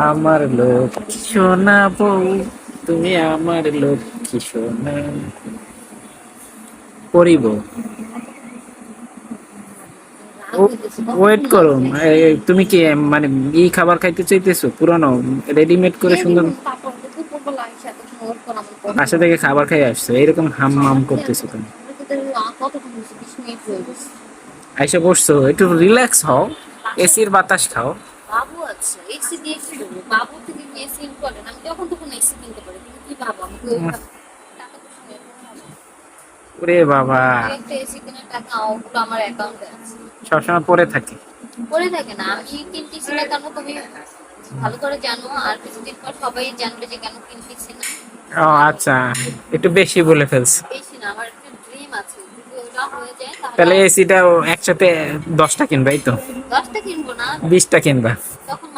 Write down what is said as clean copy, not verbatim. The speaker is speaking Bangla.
আমার লক্ষ্মী সোনা বউ, তুমি আমার লক্ষ্মী সোনা। করিব। রাগ হইতেছে কখন ওয়েট করো, ঘুমাচ্ছে। তুমি কি মানে এই খাবার খাইতে চাইতেছো পুরানো রেডিমেড করে সুন্দর? দেখুন তারপর দুপুরবেলা এসে এতক্ষণ ওয়েট করা আমার বাসা পসিবল থেকে না। খাবার খাই আসছো, এরকম হাম মাম খাবার খেয়ে করতেছো তুমি? কতক্ষণ হয়েছে, 20 মিনিট হয়ে গেছে। আইসা বসছো, একটু রিল্যাক্স হও, বাসায় এসির বাতাস খাও। বাবু আছে, এসি দিয়ে কি করবো? বাবু থেকে কি এসি ইম্পর্টেন্ট? আমি যখন তখন এসি কিনতে পারি, তুমি কি ভাবো আমি কি উম, ওইভাবে টাকা পয়সা নিয়ে কোনো হবে? ওরে বাবা, দুই একটা এসি কেনার টাকা ওগুলো আমার অ্যাকাউন্টে আছে। সবসময় পরে থাকে। পড়ে থাকে না, আমি কিনতেছি না কেন তুমি ভালো করে জানো, আর কিছুদিন পর সবাই জানবে যে কেন কিনতেছি না। ও আচ্ছা, একটু বেশি বলে ফেলছো। বেশি না, আমার একটা ড্রিম আছে, যদি ওটা হয়ে যায় তাহলে তাহলে আর এসিটা একসাথে 10টা কিনবা, এই তো 10টা কিনবো না। 20টা কিনবা। তখন